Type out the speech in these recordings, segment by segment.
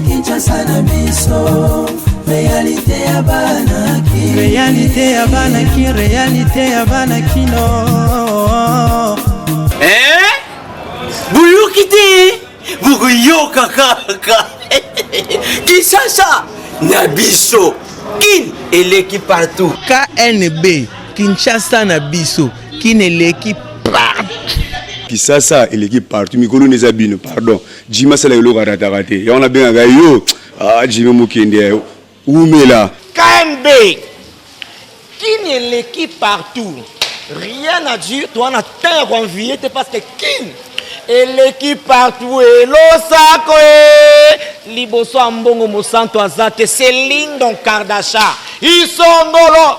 Kinshasa na biso réalité ya banaki réalité ya banaki réalité ya banakino Buyukite bukuyoka kaka Kinshasa na biso kin eleki partout KNB Kinshasa na biso kin eleki partout Kinshasa eleki partout mikolo neza bino pardon Jima sala yolo karatakate ya on a bien yo Jima mukende umela KNB kin eleki partout rien à dire toi na terre envié parce que kin eleki partout et losako liboso ambongo mosanto azate Céline Don Kardasha isongolo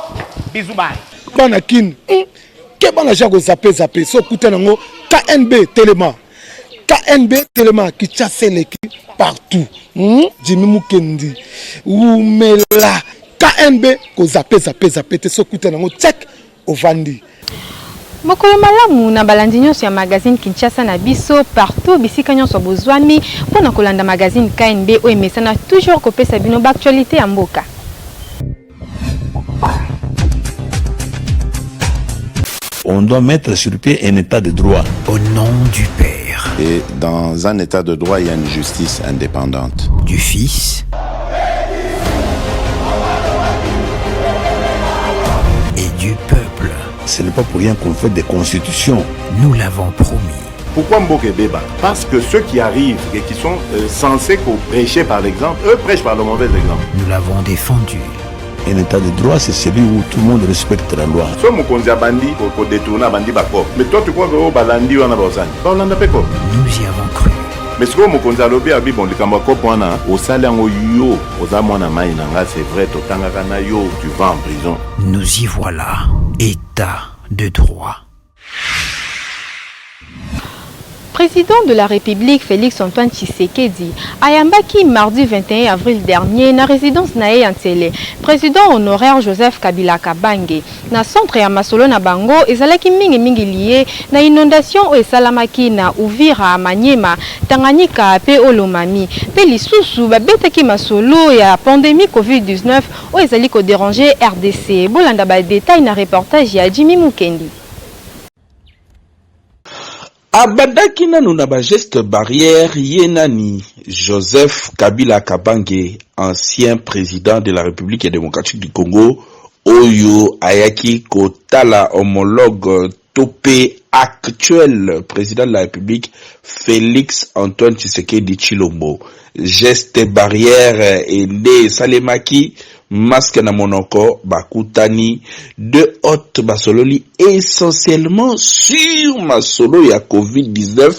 bizubai bana kin ke bana jako zape so kuta nango KNB Telema qui chasse l'équipe partout Jimmy Mukendi umela KNB ko zape te so kuta nango check ovandi Mokolo malamu na balandi nyonso ya magazine Kinshasa na biso partout bisika nyonso bozwami pona kolanda magazine KNB o emesana toujours kopesa bino ba actualité ya mboka. On doit mettre sur pied un état de droit. Au nom du Père. Et dans un état de droit, il y a une justice indépendante. Du Fils. Et du peuple. Ce n'est pas pour rien qu'on fait des constitutions. Nous l'avons promis. Pourquoi Mboké Beba? Parce que ceux qui arrivent et qui sont censés prêcher par l'exemple, eux prêchent par le mauvais exemple. Nous l'avons défendu. Un état de droit, c'est celui où tout le monde respecte la loi. Mais toi, tu crois que au balandi ou en abosani? Nous y avons cru. Mais ce que Mokonza lobi abi bon likambako pona au salango yo oza mwana mai nanga c'est vrai totanga kana yo tu vas en prison. Nous y voilà. État de droit. Président de la République Félix-Antoine Tshisekedi ayambaki mardi 21 avril dernier na résidence nae Antele. Président honoraire Joseph Kabila Kabange na centre ya Masolo na bango ezalaki mingi lié na inondation o esalamaki na Uvira, Maniema, Tanganyika pe Olomami. Pe lisusu babetaki Masolo ya pandémie Covid-19 o ezali ko déranger RDC. Bolanda ba détail na reportage ya Jimmy Mukendi. Abadaki nanu na ba geste barrière yenani Joseph Kabila Kabange, ancien président de la République démocratique du Congo, oyo ayaki kotala homologue topé actuel président de la République Félix Antoine Tshisekedi Tshilombo. Geste barrière ende salemaki masque na monoko bakutani de haute basololi essentiellement sur masolo ya COVID-19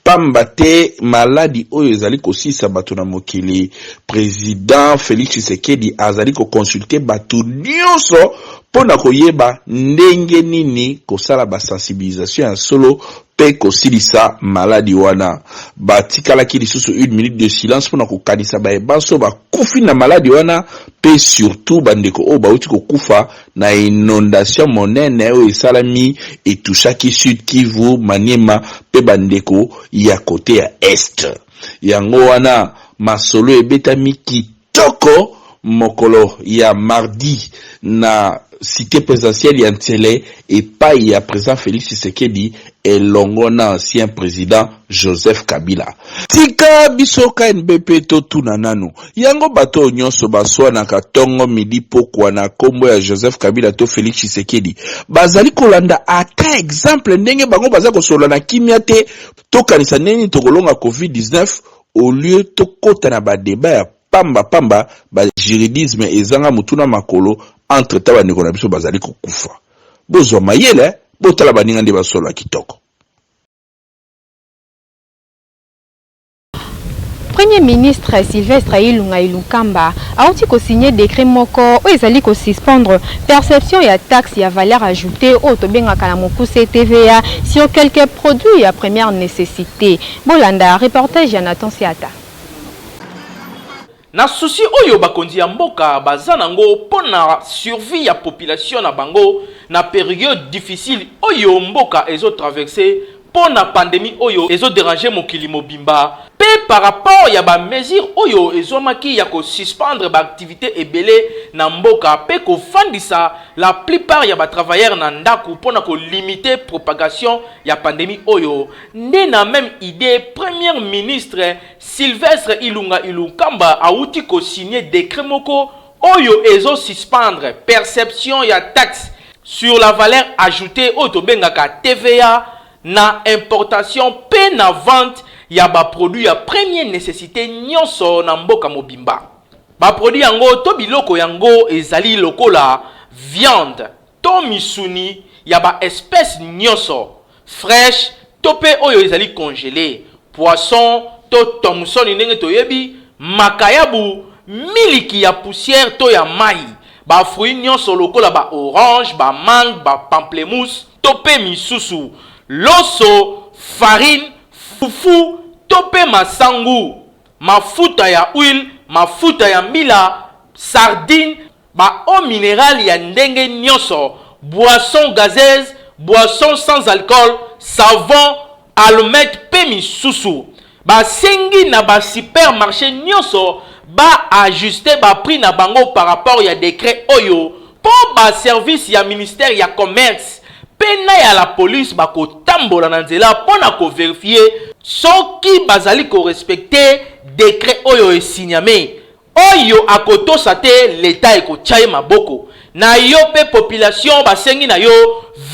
pambate maladie oyo ezali kosisa bato na mokili. Président Félix Tshisekedi azali ko consulter bato nyonso pona koyeba ndenge nini kosala ba sensibilisation ya solo pe kosilisa maladi wana. Batikalaki lisusu 1 minute de silence pona kokanisa baebanso bakufi na maladi wana pe surtout bandeko o bauti kokufa na inondation monene oyo esalami etushaki Sud Kivu, Maniema pe bandeko ya kote ya Est. Yango wana masolo ebetami kitoko mokolo ya mardi na cité présidentielle ya Ntele et pas ya président Félix Tshisekedi et longona ancien président Joseph Kabila. Tika biso KNBP to tuna nanu. Yango bato nyonso baswana katongo midi pokwa na kombo ya Joseph Kabila to Félix Tshisekedi. Bazali kolanda ata exemple ndenge bango baza kosola na kimia te to kanisa neni to kolonga COVID-19 au lieu to kota na ba débat ya pamba ba juridisme ezanga mutuna makolo entre taba ndeko na biso bazali kokufa. Bozwa mayele botala baninga nde basolo kitoko. Premier ministre Sylvestre Ilunga Ilunkamba a aussi signé décret moko o ezali ko suspendre perception ya taxe ya valeur ajoutée au tobenga kana mokuse TVA sur quelques produits à première nécessité. Bolanda reportage Jonathan Siata. Na souci oyo bakonzi ya mboka baza nango pona survie ya population na bango na période difficile oyo mboka ezo traverser pona pandémie oyo ezo déranger mokili mobimba pe par rapport ya ba mesure oyo ezo maki ya ko suspendre ba activité ebele na mboka pe ko fandisa la plupart ya ba travailleurs na ndaku pona ko limiter propagation ya pandémie oyo nde na même idée premier ministre Sylvestre Ilunga Ilukamba auti ko signer décret moko oyo ezo suspendre perception ya taxe sur la valeur ajoutée oyo bengaka TVA na importation pe na vente ya ba produit ya première nécessité nyonso na mboka mobimba. Ba produit yango to biloko yango ezali lokola viande to misuni ya ba espèce nyonso fraîche to pe oyo ezali congelé poisson to thomson ndenge toyebi makayabu miliki ya poussière to ya mai ba fruit nyonso lokola ba orange ba mangue ba pamplemousse to pe misusu loso farine fufu tope masangu mafuta ya huile mafuta ya mbila sardine ba eau minérale ya ndenge nyonso boisson gazeuse boisson sans alcool savon allumette pe misusu ba sengi na ba supermarché nyonso ba ajuster ba prix na bango par rapport ya décret oyo pour ba service ya ministère ya commerce pena ya la police bako tambola na nzela pona ko vérifier soki bazali ko respecter décret oyo esigname oyo akotosa te l'état eko tchaye maboko na yo pe population basengi na yo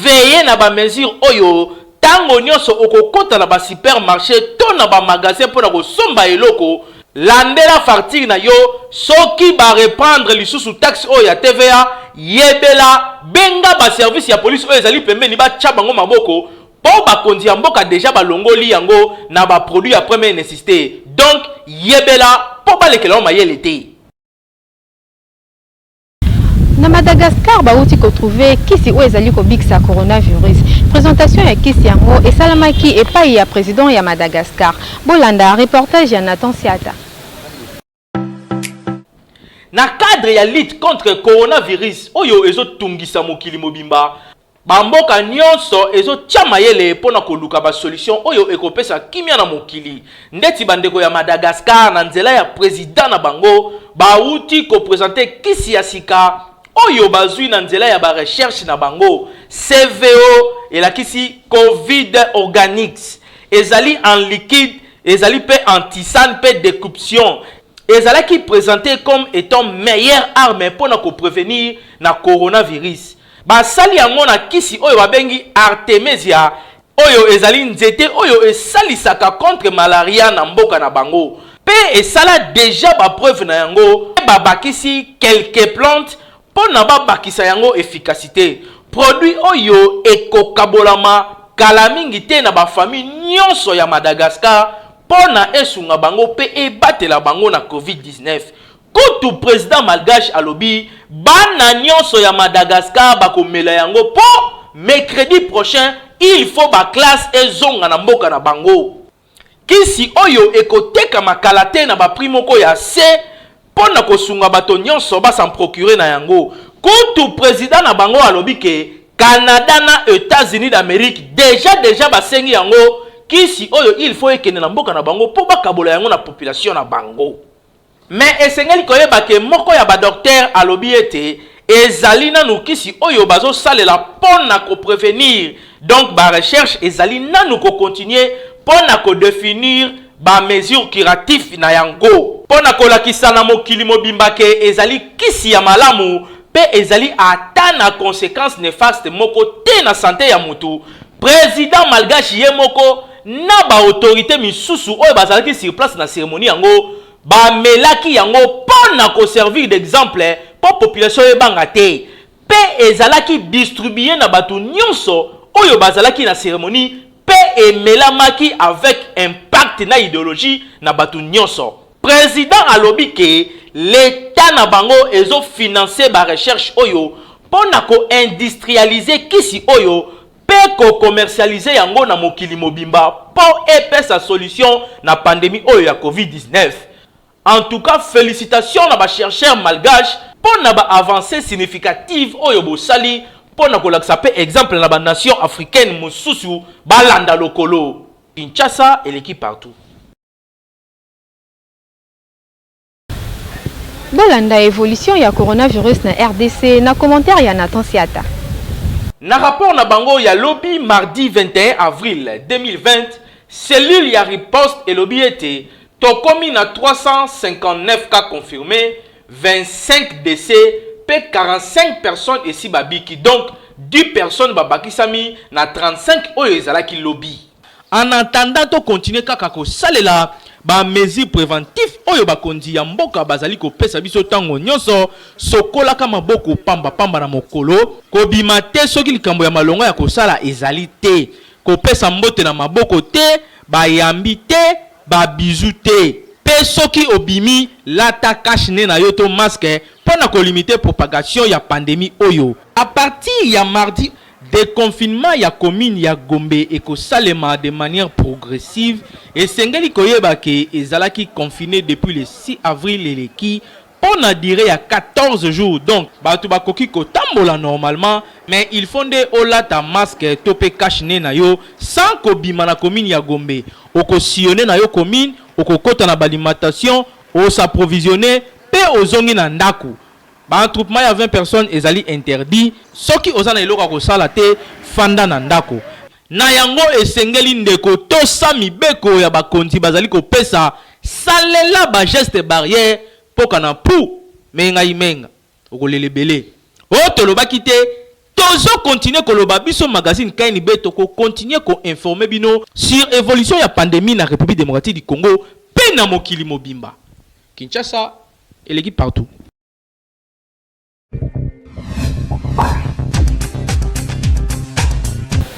veiller na ba mesure oyo tango nyonso okokota na ba supermarché to na ba magasin pona ko somba eloko landela fartire na yo soki ba reprendre lisusu taxe oyo ya TVA yebela benga ba service ya police oyo ezali pembeni ba tcha bango maboko po bakonzi ya mboka deja balongoli yango na ba produit ya première nécessité donc yebela po balekela mayele te. Na Madagascar bauti ko trouver kisi oyo ezali ko bikisa coronavirus présentation ya kisi yango esalamaki epai ya président ya Madagascar bolanda reportage ya Nathan Siata. Na cadre ya lutte contre coronavirus oyo ezo tungisa mokili mobimba bamboka nyonso ezo tia mayele pona koluka ba solution oyo ekopesa kimia na mokili ndeti bandeko ya Madagascar na nzela ya président na bango bauti ko présenter kisi ya sika oyo bazui na nzela ya ba recherche na bango CVO elakisi Covid Organics ezali en liquide ezali pe antisane pe décuption ezalaki présenté comme étant meilleure arme pour na ko prévenir na coronavirus basali yango na kisi oyo babengi Artemisia oyo ezali nzete oyo esalisaka contre malaria na mboka na bango pe esala déjà ba preuve na yango babakisi quelques plantes pour na babakisa yango efficacité produit oyo ekokabolama kala mingi te na ba famille nyonso ya Madagascar pona esunga bango pe ebatela bango na COVID-19 kutu président malgache alobi bana nyonso ya Madagascar bakomela yango po mercredi prochain il faut ba classe ezonga na mboka na bango kisi oyo ekoteka makala te na ba prix moko ya C pona kosunga bato nyonso ba s'en procurer na yango kutu président na bango alobi ke Canada na États-Unis d'Amérique déjà basengi yango kisi oyo il faut ekene na mboka na bango po bakabola yango na population na bango mais esengeli koyeba ke moko ya ba docteur alobi ete ezali nanu kisi oyo bazo salela pona ko prévenir donc ba recherche ezali nanu ko continuer pona ko définir ba mesure curative na yango pona ko lakisa na mokili mobimba ke ezali kisi ya malamu pe ezali ata na conséquences néfastes moko te na santé ya mutu président malgache ye moko na ba autorité misusu oyo bazalaki sur place na cérémonie yango ba melaki yango pona ko servir d'exemple pour population ebanga te pe ezalaki distribuer na batu nyonso oyo bazalaki na cérémonie pe emelamaki avec impact na idéologie na batu nyonso président alobi ke l'état na bango ezo financer ba recherche oyo pona ko industrialiser kisi oyo pe ko commercialiser yango na mokili mobimba pour epesa solution na pandémie oyo ya COVID-19 En tout cas, félicitations à ba chercheurs malgaches pour na ba avancée significative oyo bosali pour na kolaksape exemple na ba nation africaine mosusu balanda lokolo. Kinshasa et l'équipe partout. Bolanda évolution ya coronavirus na RDC na commentaire ya Nathan Siata. Na rapport na bango ya lobby mardi 21 avril 2020, cellule ya riposte et lobby était tokomi na 359 cas confirmés, 25 décès, pe 45 personnes ici babiki. Donc 10 personnes babakisami na 35 oyo ezalaki lobby. En attendant to continuer kaka ko salela ba mesures préventives oyo bakondi ya mboka bazali ko pesa biso tango nyonso sokola kama boko pamba pamba na mokolo ko bimate soki likambo ya malonga ya kosala ezali te ko pesa mbote na maboko te ba yambi te ba bizu te pe soki obimi lata kashne na yoto masque pona ko limiter propagation ya pandémie oyo à partir ya mardi déconfinement ya commune ya Gombe et ko salema de manière progressive et sengeli koyeba ke ezalaki confiné depuis le 6 avril eleki on a duré à 14 jours donc batu bakoki ko tambola normalement mais il faut de olata masque topé kashne na yo sans ko bima na commune ya Gombe oko sillonner na yo commune oko kota na balimentation o s'approvisionner pe ozongi na ndaku. Ba troupement ya 20 personnes ezali interdit soki ozana iloka ko sala te fanda na ndako na yango esengeli ndeko to sami beko ya bakonzi bazali ko pesa salela ba geste barrière poka na pou menga imenga okolele belé oto lobaki te tozo continuer ko loba biso magazine kaini beto ko continuer ko informer bino sur évolution ya pandémie na République démocratique du Congo pe na mokili mobimba. Kinshasa et l'équipe partout.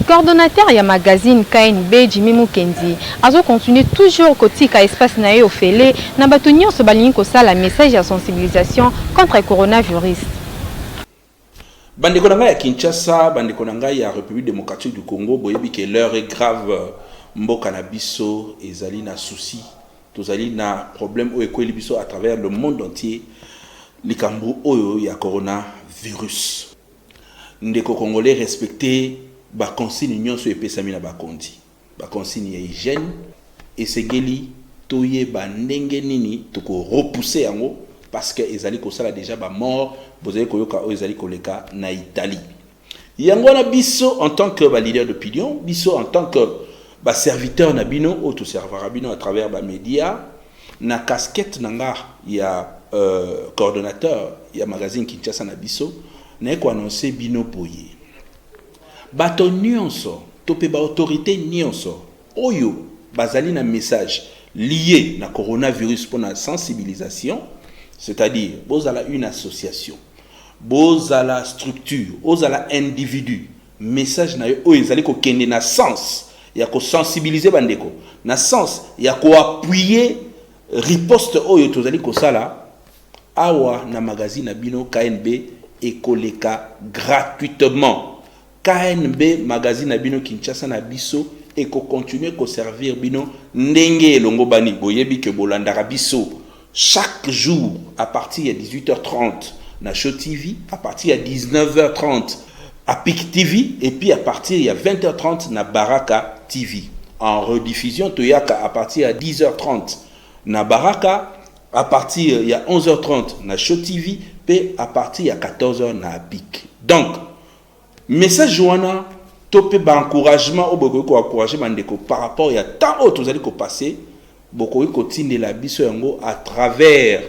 Coordonnateur ya magazine KNB Jimmy Mukendi azo continue toujours kotika espace na yo fele na bato nyonso balingi kosala message ya sensibilisation contre coronavirus. Bandeko nanga ya Kinshasa, bandeko nanga ya République démocratique du Congo, boyebi que l'heure est grave, mboka na biso ezali na souci, tozali na problème o ekweli biso à travers le monde entier, likambo oyo ya coronavirus. Ndeko congolais respecté ba consigne nyonso epesami na bakondi. Ba consigne ya hygiène esengeli toye ba ndenge nini toko repousser yango parce que ezali ko sala déjà ba mort, bozali koyoka o ezali koleka na Italie. Yango na biso en tant que ba leader d'opinion, biso en tant que ba serviteur na bino o to servera bino à travers ba média na casquette nanga ya coordonnateur ya magazine Kinshasa na biso na ko annoncer bino boye. Bato nyonso, tope ba autorité nyonso, oyo bazali na message lié na coronavirus pour la sensibilisation, c'est-à-dire bozala une association, bozala structure, bozala individu, message na yo oyo ezali ko kende na sens ya ko sensibiliser bandeko, na sens ya ko appuyer riposte oyo tozali ko sala awa na magazine na bino KNB ekoleka gratuitement. KNB magazine na bino Kinshasa na biso et ko continuer ko servir bino ndenge elongo bani boyebi ke bolandaka biso chaque jour à partir de 18h30 na Show TV, à partir de 19h30 à PIC TV et puis à partir de 20h30 na Baraka TV. En rediffusion toyaka à partir de 10h30 na Baraka, à partir de 11h30 na Show TV et à partir de 14h na PIC. Donc message wana topé ba encouragement au boko ko encourager bandeko par rapport ya temps autre vous allez ko passer boko ko tinde la biso yango à travers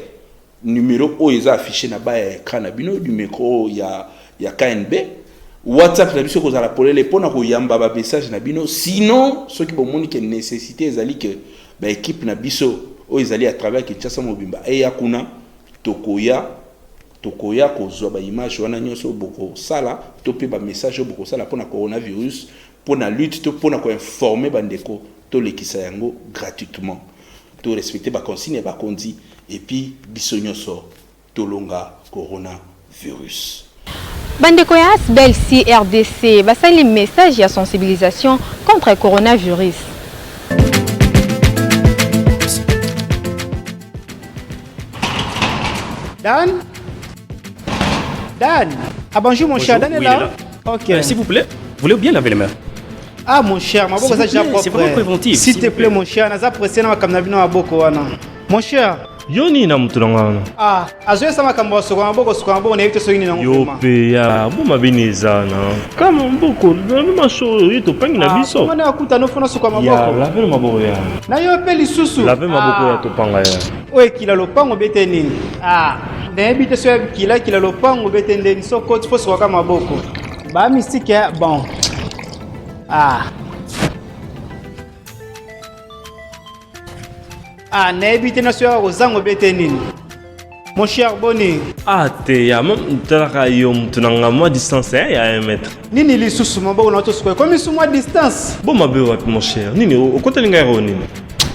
numéro o eza affiché na ba écran na bino du micro ya KNB WhatsApp na biso ko za la polele pona ko yamba ba message na bino sinon ceux qui bomoni que nécessité ezali que ba équipe na biso o ezali à travers Kinshasa mobimba e yakuna tokoya kozwa ba image wana nyonso boko sala topé ba message boko sala pona coronavirus pona lutte to pona ko informer bandeko to lekisa yango gratuitement to respecter ba consigne ba kondi et puis biso nyonso to longa coronavirus. Bandeko ya Asbel CRDC basali message ya sensibilisation contre coronavirus. Dan? Dan? Ah bonjour mon cher, Dan est là? Ok. S'il vous plaît, vous voulez bien laver les mains? Ah mon cher, ma boka déjà propre. C'est vraiment préventif. S'il te plaît mon cher, naza pressé na makamna bino maboko wana. Mon cher. Yoni na mutu ngana. Ah, azoya sama kambo soko maboko na evite so yini na ngoma. Yo pe ya, boma binezana. Kama mboko, na masho yito pangi na biso. Mwana akuta no fona soko maboko. Ya, lave maboko ya. Na yo pe lisusu. Lave maboko ya to panga ya. Oye kila lopango bete nini? Ah, na evite so kila lopango bete ndeni soko tifo soko kama maboko. Ba mystique bon. Ah. Ah, n'habite na soya ozango bete nini? Mon cher Boni. Ah, te ya même talaka yo mtunanga moi distance ya 1 mètre. Nini li susu mabo na to sukwe. Comme sous moi distance. Bon ma be mon cher. Nini o kota linga ro nini?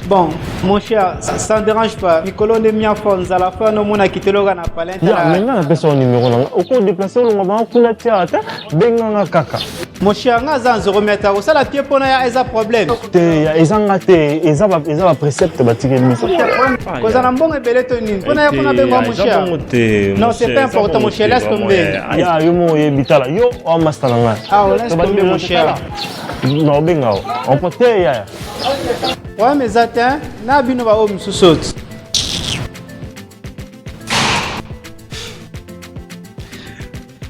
Bon, mon cher, ça ne dérange pas. Nicolas de Miafon, à la fin, nous avons quitté le Ghana. Maintenant, la personne numéro 1. Au cours déplacé, on va en théâtre. Benga kaka. Mon cher, nous avons remettre à ça la pied pour nous un problème. Ils ont précepte bâtir une mission. Quand on a bon et bel étonné, on a besoin mon cher. Non, c'est pas important, mon cher, laisse tomber. Ya, yo mo yebitala, yo o mastananga. Ah, laisse tomber mon cher. Non, benga. On peut ya. Ouais, mais attends, n'a bino va homme sous saute.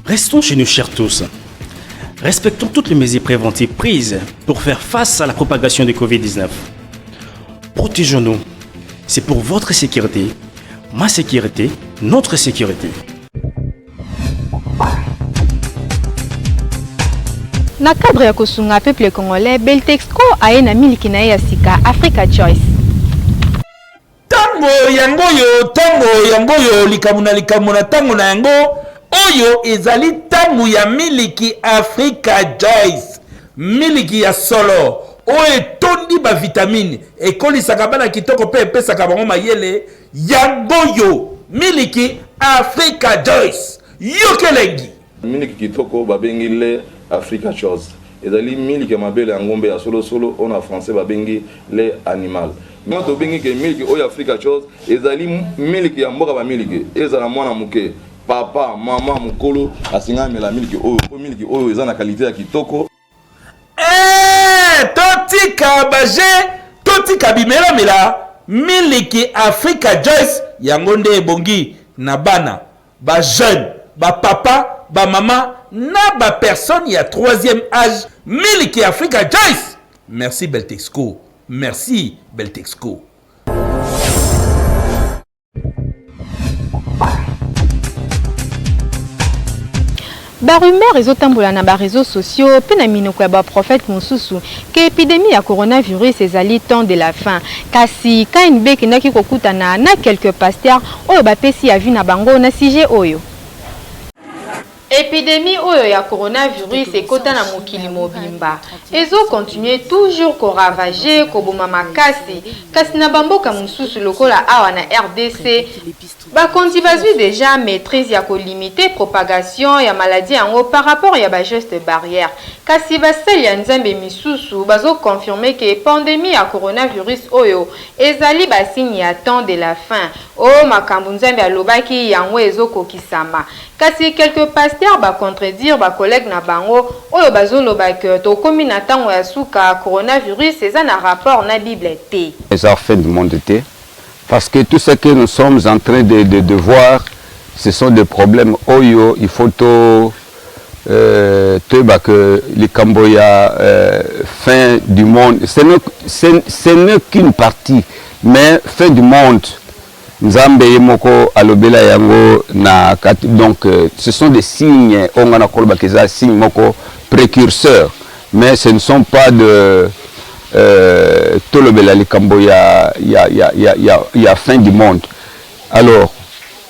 Restons chez nous, chers tous. Respectons toutes les mesures préventives prises pour faire face à la propagation du Covid-19. Protégeons-nous. C'est pour votre sécurité, ma sécurité, notre sécurité. Na cadre ya kosunga peuple congolais, Beltexco aye na miliki na ya sika Africa Choice. Tango yango likamuna tango na yango oyo ezali tango ya miliki Africa Choice. Miliki ya solo oyo tondi ba vitamine ekolisaka bana kitoko pe pesaka bango mayele yango miliki Africa Choice. Yokelengi miliki kitoko babengi le Africa Choice. Ezali miliki mabele ngombe ya solo on a français babengi le animal. Moi to bengi ke miliki oyo Africa Choice ezali miliki ya mboka ba miliki ezala mwana muke papa mama mukolo asinga mela miliki oyo ezana qualité ya kitoko. Totika baje totika bimela mela miliki Africa Choice yango nde ebongi na bana ba jeune ba papa ba mama na ba personne ya 3e âge. Miliki Africa Choice. Merci Beltexco. Merci Beltexco. Ba rumeur ezotambola na ba réseaux sociaux pe na minoko ya ba prophète mosusu ke épidémie ya coronavirus ezali temps de la fin kasi KNB kinaki kokutana na quelques pasteurs oyo bapesi ya vi na bango na sujet oyo. Épidémie oyo ya coronavirus ekota na mokili mobimba ezo continuer toujours ko ravager ko boma makasi kasi na bamboka mosusu lokola awa na RDC bakonzi bazwi déjà maîtrise ya ko limiter propagation ya maladie yango par rapport ya ba geste barrière kasi basali ya nzambe misusu bazo confirmer que pandémie ya coronavirus oyo ezali ba signe ya temps de la fin o makambo nzambe alobaki yango ezo kokisama kasi quelques pasteurs ba contredire ba collègue na bango oyo bazoloba que to komi na tango ya suka coronavirus eza na rapport na Bible te. Les affaires du monde était parce que tout ce que nous sommes en train de voir ce sont des problèmes oyo il faut que les Camboya fin du monde ce n'est qu'une partie mais fin du monde Nzambe yemoko alobela yango na donc ce sont des signes on a kolba keza signes moko précurseurs mais ce ne sont pas de tolobela likambo ya fin du monde. Alors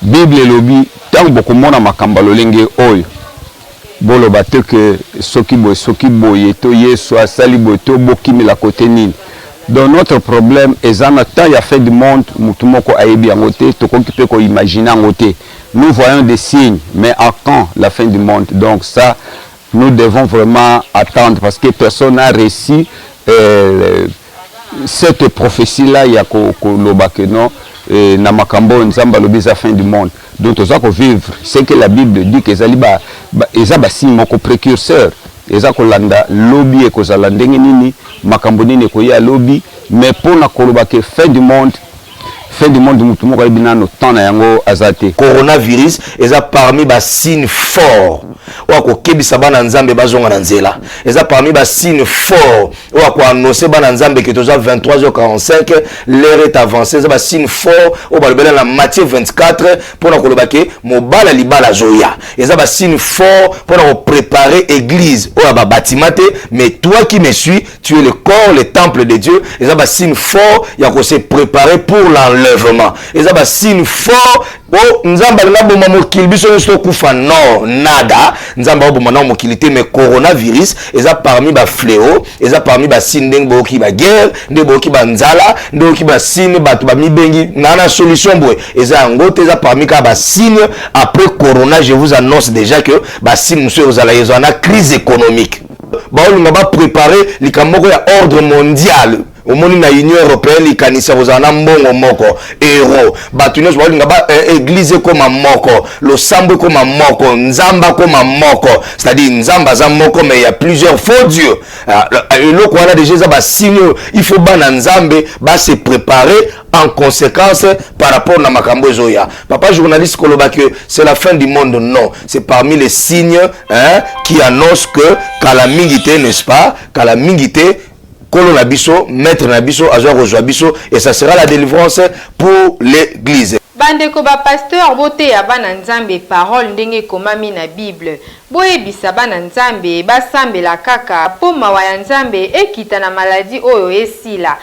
Bible lobi tant beaucoup mona makamba lolenge oyo boloba te que soki boye to yeso asali boye to bokimi la côté nini. Donc notre problème est en temps il y a fait du monde mutumoko ayebi yango te to kokipe ko imaginer yango te. Nous voyons des signes mais à quand la fin du monde? Donc ça nous devons vraiment attendre parce que personne n'a réussi cette prophétie là il y a ko loba que non na makambo nzamba lobi za fin du monde. donc toza vivre c'est que la Bible dit que ezali eza basigne moko précurseur eza kolanda lobby ekozala ndenge nini makambo nini ekoya lobby mais mpona koloba ke fin du monde mutu moko ayebi nano temps na yango aza te. Coronavirus eza parmi basigne fort oyo akokebisa bana nzambe bazonga na nzela, eza parmi basigne fort oyo akoannonce bana nzambe ke toza 23h45 l'heure est avancée, eza basigne fort oyo balobela na Matthieu 24 mpona koloba ke mobala libala zoya, eza basigne fort mpona kopréparer église oyo babatima te, mais toi qui me suis, tu es le corps, le temple de Dieu, eza basigne fort ya kose préparer pour l'enlèvement, eza basigne fort o nzamba na bomba mokili biso nyonso kufa non nada nzamba bomba na mokili te, mais coronavirus eza parmi ba fléau, eza parmi ba signe ndenge boki ba guerre ndenge boki ba nzala ndenge boki ba signe bato ba mibengi na solution boye eza ngote eza parmi ka ba signe. Après corona je vous annonce déjà que ba signe monsieur ozala yezo na crise économique ba olinga ba préparer likamoko ya ordre mondial au monde na Union européenne likanisa kozana mbongo moko euro bato nyonso balinga ba église koma moko losambo koma moko nzamba koma moko, c'est-à-dire nzamba za moko mais il y a plusieurs faux dieux. Eloko wana déjà za ba signe il faut bana nzambe ba se préparer en conséquence par rapport na makambo ezoya. Papa journaliste koloba que c'est la fin du monde, non, c'est parmi les signes qui annoncent que calamité, n'est-ce pas, calamité Kolo Nabiso, maître Nabiso, Azor Rojoabiso, et ça sera la délivrance pour l'église. Bandeko ba pasteur bote ya bana nzambe parole ndenge komami na Bible. Boye bisa bana nzambe basambela kaka po mawa ya nzambe ekita na maladie oyo esila.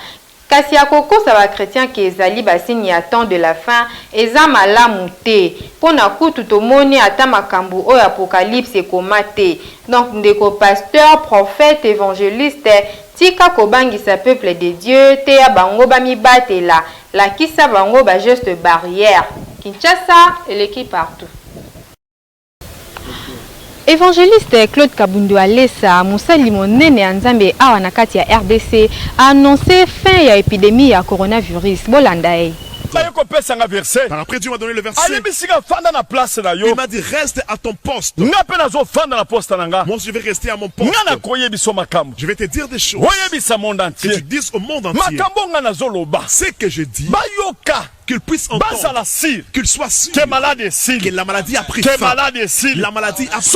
Kasi ya kokosa ba chrétien ke ezali basini ya temps de la fin eza malamu te. Pona kutu tomoni ata makambu oyo apocalypse komate. Donc ndeko pasteur, prophète, évangéliste tika kobangisa peuple de Dieu te ya bango bamibatela la kisa bango ba geste barrière. Kinshasa eleki partout. Évangéliste Claude Kabundu Alessa musali monene ya nzambe awa na kati ya RDC a annoncé fin ya épidémie ya coronavirus bolanda e. Par après Dieu m'a donné le verset. Il m'a dit reste à ton poste. Moi je vais rester à mon poste. Je vais te dire des choses que tu dises au monde entier. Ce que je dis, qu'il puisse entendre, qu'il soit sûr que la maladie a pris fin. La maladie a pris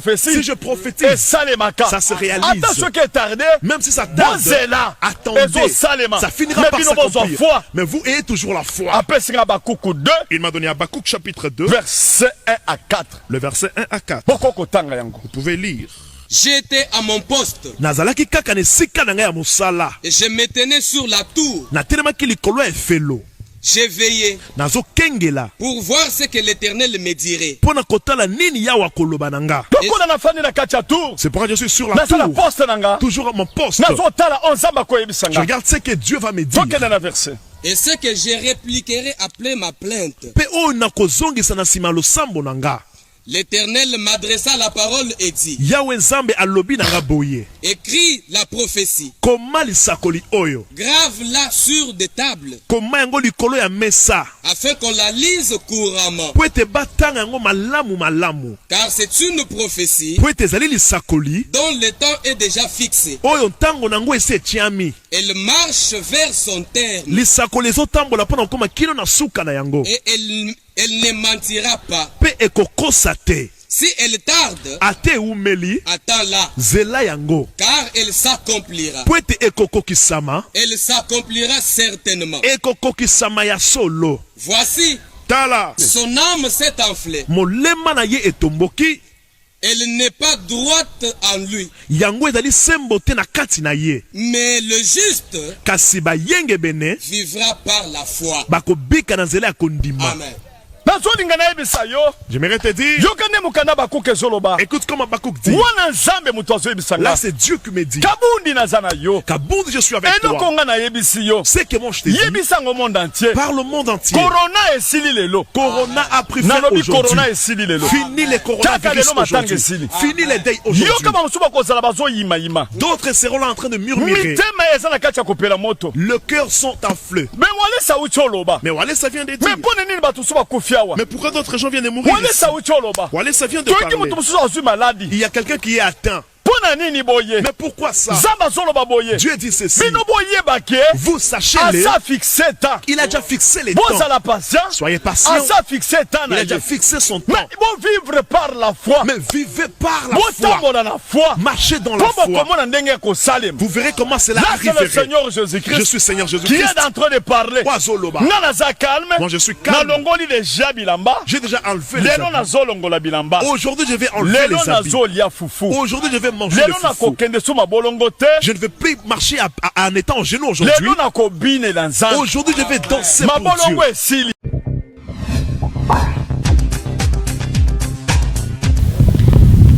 fin. Si je prophétise, ça se réalise. Même si ça tarde, attendez, ça finira par s'accomplir. Mais vous ayez toujours la foi. Il m'a donné Habakkuk chapitre 2, verset 1 à 4. Le verset 1 à 4. Vous pouvez lire. J'étais à mon poste. Et je me tenais sur la tour. J'ai veillé pour voir ce que l'Éternel me dirait. C'est pourquoi je suis sur la tour, toujours à mon poste. Je regarde ce que Dieu va me dire. Et ce que je répliquerai après ma plainte. L'Éternel m'adressa la parole et dit: écris la prophétie, grave-la sur des tables, afin qu'on la lise couramment. Car c'est une prophétie dont le temps est déjà fixé. Elle marche vers son terme. Et elle ne mentira pas. Si elle tarde, attends-la, car elle s'accomplira. Elle s'accomplira certainement. Voici, son âme s'est enflée. Elle n'est pas droite en lui. Mais le juste vivra par la foi. Amen. J'aimerais te dire, écoute comme Habakkuk dit. Là c'est Dieu qui me dit, Kabundi, je suis avec toi. C'est que moi je te dis, par le monde entier. Corona a pris fin aujourd'hui. Fini les coronavirus aujourd'hui. Fini les deuils aujourd'hui. D'autres seront là en train de murmurer. Le cœur sont en feu. Mais Walé ça vient de dire. Mais pourquoi d'autres gens viennent de mourir ici? Wale, ça vient de parler. Il y a quelqu'un qui est atteint. Mais pourquoi ça? Dieu dit ceci. Vous sachez-le. Il a déjà fixé les temps. Soyez patient. Il a déjà fixé son temps. Vivre par la foi. Mais vivez par la foi. Marchez dans la foi. Vous verrez comment cela arriverait. Le Seigneur Jésus-Christ. Je suis Seigneur Jésus-Christ. Qui est en train de parler. Moi je suis calme. J'ai déjà enlevé les habits. Aujourd'hui je vais enlever les habits. Aujourd'hui je vais manger le foufou. Je ne vais plus marcher en étant en genoux aujourd'hui. Aujourd'hui je vais danser pour Dieu.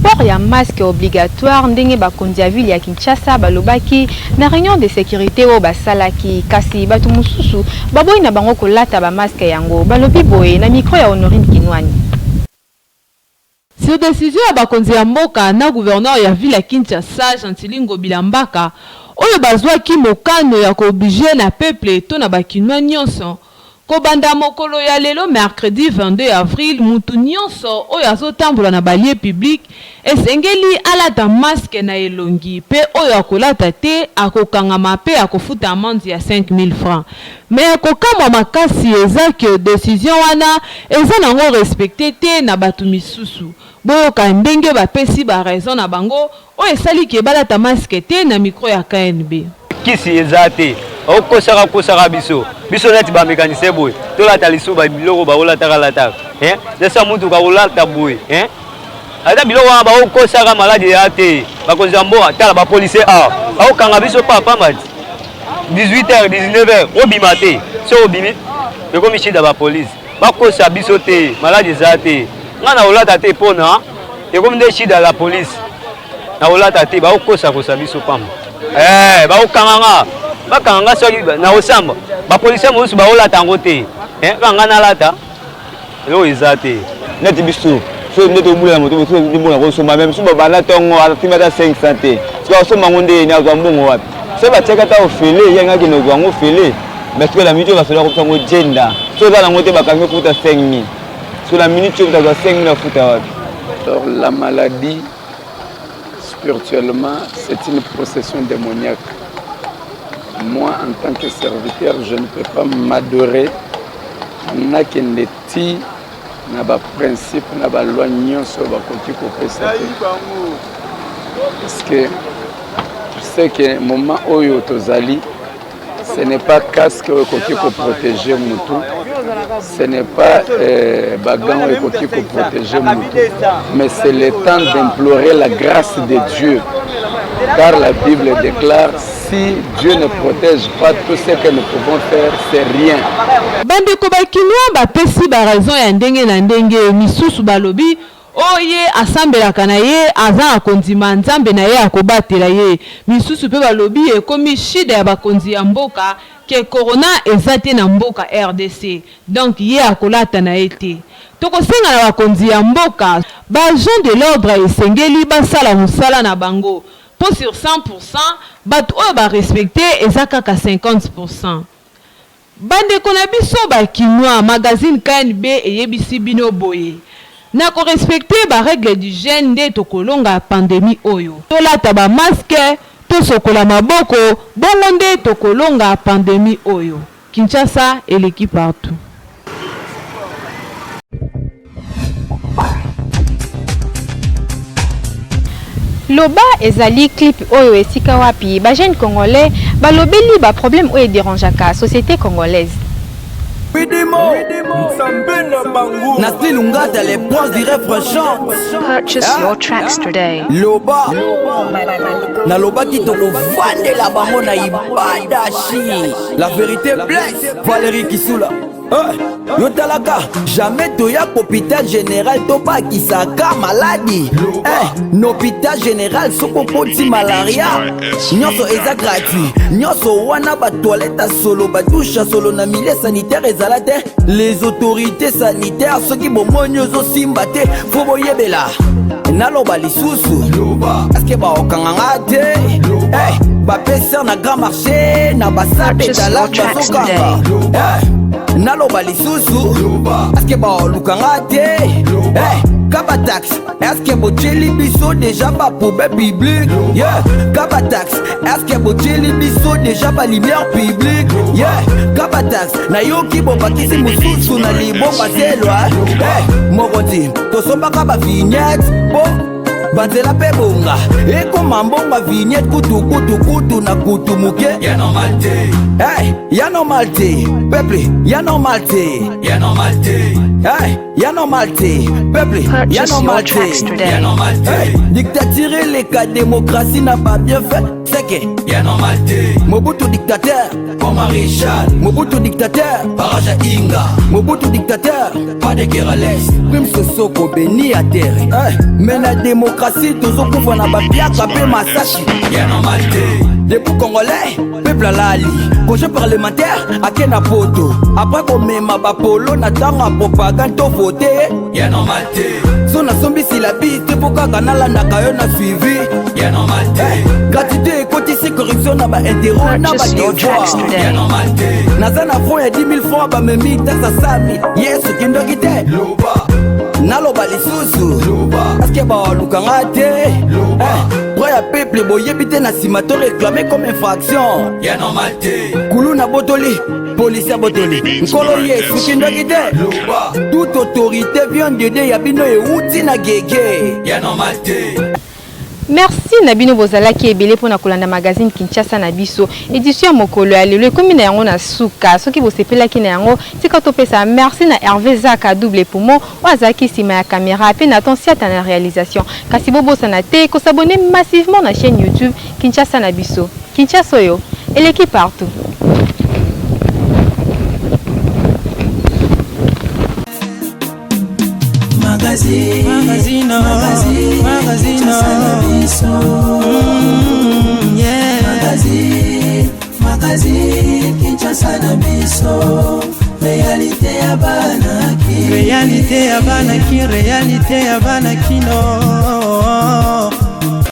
Port ya masque obligatoire ndenge bakonzi ya ville ya Kinshasa balobaki na réunion de sécurité o basalaki kasi batu mususu baboyi na bango kolata ba masque yango balobi boye na micro ya Honorine Kinwani. Sur décision ya bakonzi ya mboka na gouverneur ya ville ya Kinshasa Chantilingo Bilambaka oyo bazwaki mokano ya ko oblige na peuple to na bakinwa nyonso kobanda mokolo ya lelo mercredi 22 avril mutu nyonso oyo azotambola na balie public esengeli alata masque na elongi pe oyo akolata te akokangama pe akofuta amende ya 5000 francs mais akokamwa makasi eza ke décision wana eza nango respecté te na batu misusu boyoka ndenge bapesi ba raison na bango oyo esali ke balata masque te na micro ya KNB kisi eza te okosaka biso neti ba mécanicien boy tolata lisuba biloko baolataka lataka desa mutu kakolata boy ata biloko wana baokosaka maladi ya te bakonza mboka tala bapolisier aokanga biso papamba 18h 19h obima te so obimi ekomi shida bapolisi bakosa biso te maladi eza te nga na olata te mpona ekomi nde shida la polisi na olata te baokosa biso pamba baokanga bakanga soki na osamba bapolisier mosusu baolata yango te kanga nalata eloko eza te neti biso so neti obula na moto so ndimona kosomba meme so babalata yango atimi ata 500 te soki asomba yango nde ni azwa mbongo wapi so batiaka ata ofele ye ngaki nozwa yango ofele mais soki la minute oyo basola kofuta yango jenda so eza nango te bakangi ofuta 5000 so la minute oyo bazwa 5000 afuta wapi. Alors la maladie spirituellement c'est une possession démoniaque. Moi, en tant que serviteur, je ne peux pas m'adorer. On a qu'un petit, n'a pas principe, n'a pas loi sur le côté qu'on fait ça. Parce que tu sais que le moment où il y a ce n'est pas casque au côté pour protéger Moutou, ce n'est pas bagan au côté pour protéger Moutou, mais c'est le temps d'implorer la grâce de Dieu. Car la Bible déclare si Dieu ne protège pas tout ce que nous pouvons faire, c'est rien. Bandeko bakinwa bapesi ba raison ya ndenge na ndenge misusu balobi oye asambelaka na ye aza akondima nzambe na ye akobatela ye misusu pe balobi ekomi shida ya bakonzi ya mboka ke corona eza te na mboka RDC donc ye akolata na ye te tokosenga na bakonzi ya mboka baagent de l'ordre esengeli basala mosala na bango pour sur 100% bato oyo barespecte eza kaka 50%. Bandeko na biso bakinwa magazine KNB eyebisi bino boye na ko respecter ba règle d'hygiène nde tokolonga pandémie oyo tolata ba masque tosokola maboko bongo nde tokolonga pandémie oyo. Kinshasa eleki partout. Loba ezali clip oyo esika wapi ba jeune congolais balobeli ba problème oyo dérangeaka société congolaise. Nasli Lungata, les princes du refrain chante. Purchase your tracks today. Loba na loba qui toko vande la bango na ibada chi. La vérité blesse Valérie Kisula. Yo talaka jamais toya hôpital général toba kisaka maladie. Hôpital général soko poti malaria. Nyoso eza gratuit. Nyoso wana ba toilette solo ba douche solo na milieu sanitaire ezalate. Les autorités sanitaires ceux qui bomonyo zo simba te fo boyebela. Naloba lisusu. Est-ce que ba okanganga te? bapeser na grand marché na basabe talak bazokanga naloba lisusu aske baolukanga te Kabatax, est-ce que Bocheli Bisso déjà pas poubelle publique? Yeah, Kabatax, est-ce que Bocheli Bisso déjà pas lumière publique? Yeah, Kabatax, na yoki bomba kisi mususu na li bomba zelwa. Hey, Morodi, tosomba kaba vignette, bon. Banzela pe bonga, eko mambonga vignette kutu na kutu muke. Ya normal te, hey, ya normal te, peuple, ya normal te, ya normal te, hey, ya normal te, peuple, ya normal te, ya normal te. Hey, dictature les cas démocratie n'a pas bien fait, c'est que ya normal te. Mobutu dictateur, comme Maréchal, Mobutu dictateur, Baraja Inga, Mobutu dictateur, pas de guerre à l'est. Prime Sosoko béni à terre, hey, mais la démocratie tozokufa na bapiaka pe masashi ya normalite depuis congolais peuple alali congé parlementaire ake na poto après komema bapolo na tanga propagande to vote ya normalite so na sombisi la bite pokaka nalandaka yo na suivi ya normalite gratitude ekotisi corruption na baintero na badevoir ya normalite naza na fond ya 10 000 francs bamemi tasa 100 000 yesu kindoki te loba naloba lisusu aske baolukanga te droit ya peuple boyebi te na nsima to réclame comme infraction ya normal te kulu na botoli polisi ya botoli nkolo yesu kindoki te toute autorité vient de Dieu ya bino euti na gege ya normal te. Merci Nabino Bozalaki ebele pona kolanda magazine Kinshasa na biso édition mokolo ya lelo ekomi na yango na suka soki bosepelaki na yango tika topesa merci na Hervé Zaka double poumon oazaki sima ya caméra pe na tonsiata na réalisation kasi bobosa na te ko s'abonner massivement na chaîne YouTube Kinshasa na biso Kinshasa yo eleki partout. Magazine Kinshasa na biso réalité ya bana réalité ya bana kino